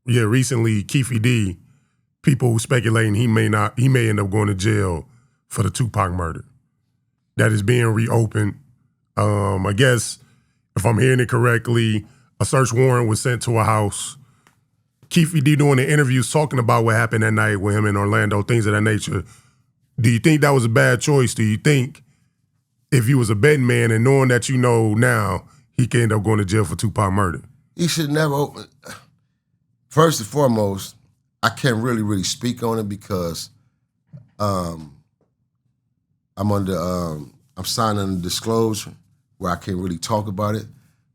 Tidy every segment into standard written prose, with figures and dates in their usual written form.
Yeah, recently, Keefe D, people speculating he may end up going to jail for the Tupac murder. That is being reopened. I guess, if I'm hearing it correctly, a search warrant was sent to a house. Keefe D doing the interviews talking about what happened that night with him in Orlando, things of that nature. Do you think that was a bad choice? Do you think if he was a betting man and knowing that you know now, he could end up going to jail for Tupac murder? He should never open. First and foremost, I can't really speak on it because I'm signed under disclosure where I can't really talk about it.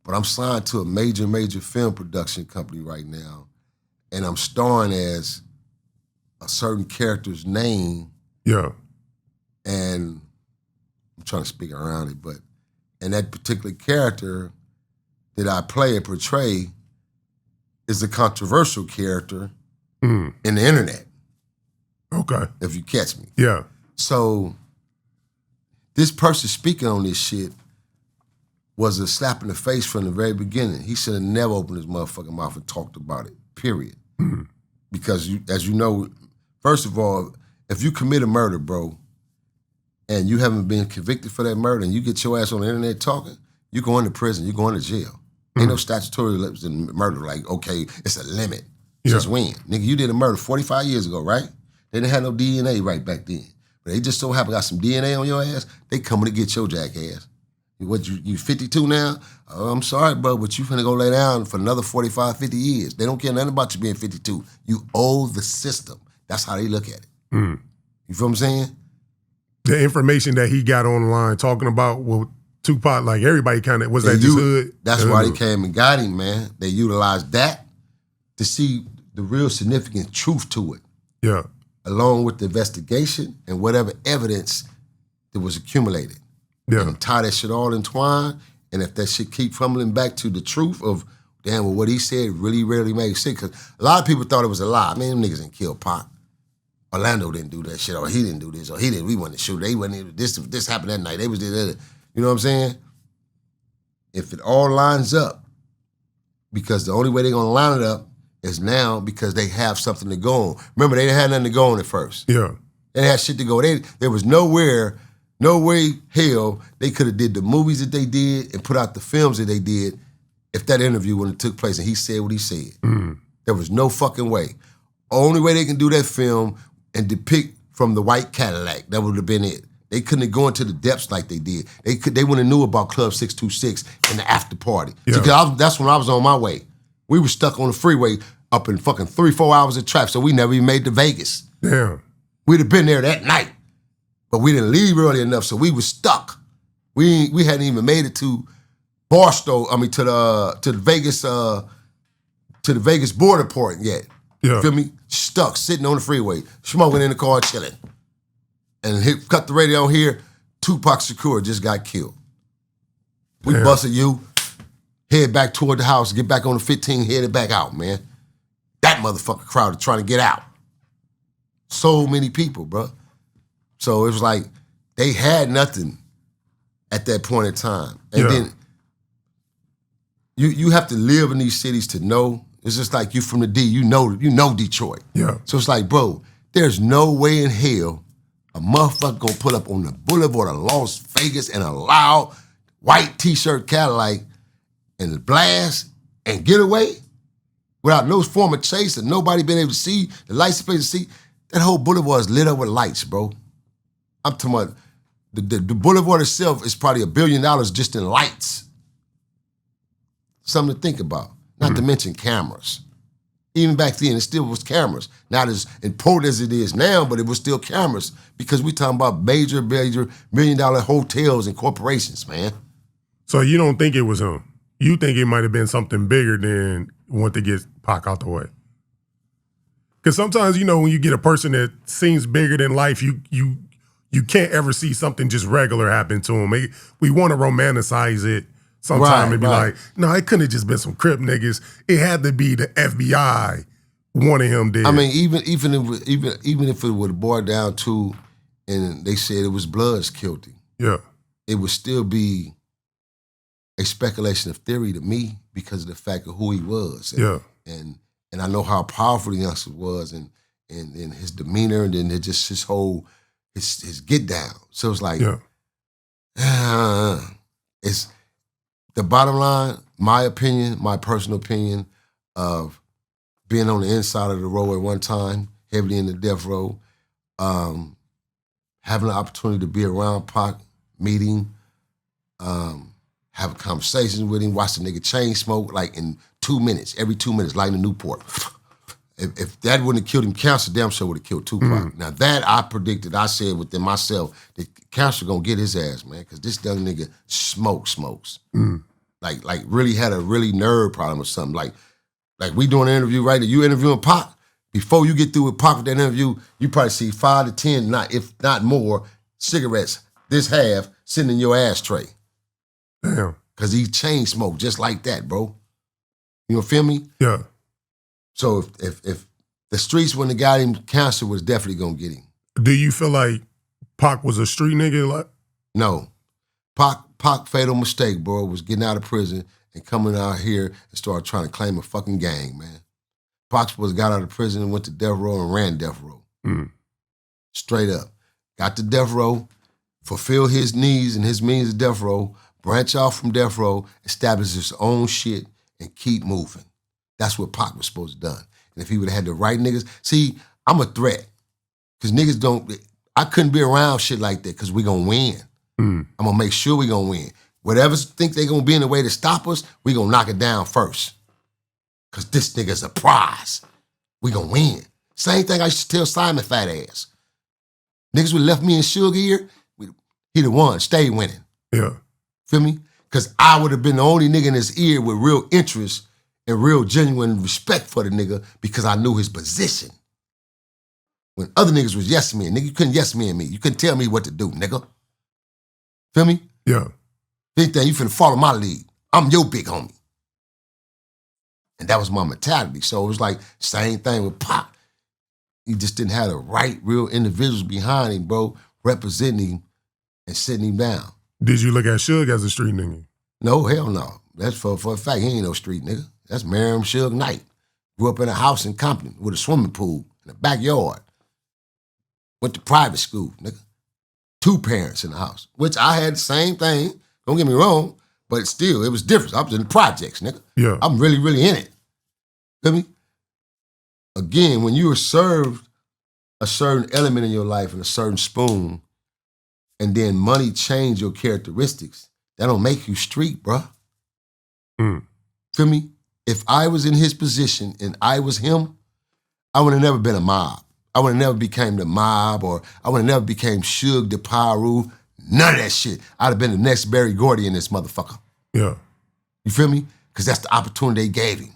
But I'm signed to a major film production company right now, and I'm starring as a certain character's name. Yeah. And I'm trying to speak around it, but and that particular character that I play and portray is a controversial character in the internet. Okay. If you catch me. Yeah. So this person speaking on this shit was a slap in the face from the very beginning. He should have never opened his motherfucking mouth and talked about it, period. Because, as you know, first of all, if you commit a murder, bro, and you haven't been convicted for that murder and you get your ass on the internet talking, you're going to prison, you're going to jail. Ain't no statutory limits in murder, like, okay, it's a limit. Since when? Nigga, you did a murder 45 years ago, right? They didn't have no DNA right back then. But they just so happen got some DNA on your ass, they coming to get your jackass. What, you 52 now? Oh, I'm sorry, bro, but you finna go lay down for another 45, 50 years. They don't care nothing about you being 52. You owe the system. That's how they look at it. You feel what I'm saying? The information that he got online talking about with Tupac, like everybody kind of, was that just hood? That's why they came and got him, man. They utilized that to see the real significant truth to it. Yeah. Along with the investigation and whatever evidence that was accumulated. Yeah. And tie that shit all entwined, and if that shit keep fumbling back to the truth of, damn, well, what he said really makes sense, because a lot of people thought it was a lie. Man, them niggas didn't kill Pac. Orlando didn't do that shit, or he didn't do this, or we wasn't shoot. They wasn't, this happened that night. They was this. You know what I'm saying? If it all lines up, because the only way they're gonna line it up is now because they have something to go on. Remember, they didn't have nothing to go on at first. Yeah. They had shit to go. There was no way, hell, they could have did the movies that they did and put out the films that they did if that interview wouldn't have took place and he said what he said. There was no fucking way. Only way they can do that film and depict from the white Cadillac, that would have been it. They couldn't have gone to the depths like they did. They wouldn't have knew about Club 626 and the after party. Yeah. See, that's when I was on my way. We were stuck on the freeway up in fucking 3-4 hours of traffic, so we never even made to Vegas. Damn. We'd have been there that night. But we didn't leave early enough, so we was stuck. We hadn't even made it to Barstow. I mean, to the Vegas border port yet. Yeah. You feel me? Stuck, sitting on the freeway, smoking in the car, chilling. And cut the radio on here. Tupac Shakur just got killed. We busted you. Head back toward the house. Get back on the 15. Headed back out, man. That motherfucker crowd is trying to get out. So many people, bro. So it was like they had nothing at that point in time. And then you have to live in these cities to know. It's just like you from the D, you know Detroit. Yeah. So it's like, bro, there's no way in hell a motherfucker gonna pull up on the boulevard of Las Vegas in a loud white t-shirt Cadillac and blast and get away without no form of chase and nobody being able to see, the lights place to see. That whole boulevard is lit up with lights, bro. I'm talking about the boulevard itself is probably $1 billion just in lights. Something to think about. Not to mention cameras. Even back then, it still was cameras. Not as important as it is now, but it was still cameras because we talking about major $1 million hotels and corporations, man. So you don't think it was him? You think it might have been something bigger than want to get Pac out the way? Because sometimes, when you get a person that seems bigger than life, you can't ever see something just regular happen to him. We want to romanticize it sometime and be like, no, it couldn't have just been some Crip niggas. It had to be the FBI wanting him dead. I mean, even if it would have boiled down to, and they said it was Bloods killed him. Yeah. It would still be a speculation of theory to me because of the fact of who he was. And I know how powerful the youngster was and his demeanor and then just his whole, his get down. So it's like, it's the bottom line, my opinion, my personal opinion of being on the inside of the row at one time, heavily in the death row, having the opportunity to be around Pac, meeting, having conversations with him, watch the nigga chain smoke like in 2 minutes, every 2 minutes, lighting a Newport. If that wouldn't have killed him, cancer damn sure would have killed Tupac. Now that I predicted, I said within myself, that cancer gonna get his ass, man, because this young nigga smokes. Like really had a really nerve problem or something. Like we doing an interview right now, you interviewing Pac, before you get through with Pac with that interview, you probably see 5 to 10, if not more, cigarettes, this half, sitting in your ashtray. Damn. Because he chain smoked just like that, bro. You feel me? Yeah. So if the streets wouldn't have got him, cancer was definitely gonna get him. Do you feel like Pac was a street nigga? Like? No. Pac fatal mistake, bro, was getting out of prison and coming out here and started trying to claim a fucking gang, man. Pac was got out of prison and went to death row and ran death row. Straight up. Got to death row, fulfill his needs and his means of death row, branch off from death row, establish his own shit, and keep moving. That's what Pac was supposed to done. And if he would have had the right niggas, see, I'm a threat. Because niggas don't, I couldn't be around shit like that because we gonna win. I'm gonna make sure we gonna win. Whatever think they gonna be in the way to stop us, we gonna knock it down first. Because this nigga's a prize. We gonna win. Same thing I used to tell Simon fat ass. Niggas would left me in Suge here, he the one, stay winning. Yeah. Feel me? Because I would have been the only nigga in his ear with real interest and real genuine respect for the nigga because I knew his position. When other niggas was yes men, nigga, you couldn't yes men me. You couldn't tell me what to do, nigga. Feel me? Yeah. Anything, you finna follow my lead. I'm your big homie. And that was my mentality. So it was like, same thing with Pac. He just didn't have the right, real individuals behind him, bro, representing him and sitting him down. Did you look at Suge as a street nigga? No, hell no. That's for a fact. He ain't no street nigga. That's Miriam Suge Knight. Grew up in a house in Compton with a swimming pool in the backyard. Went to private school, nigga. 2 parents in the house, which I had the same thing. Don't get me wrong, but still, it was different. I was in the projects, nigga. Yeah. I'm really, really in it. Feel me? Again, when you are served a certain element in your life and a certain spoon, and then money change your characteristics, that don't make you street, bruh. Feel me? If I was in his position and I was him, I would have never been a mob. I would have never became the mob, or I would have never became Suge the Pyru. None of that shit. I'd have been the next Barry Gordy in this motherfucker. Yeah. You feel me? Because that's the opportunity they gave him.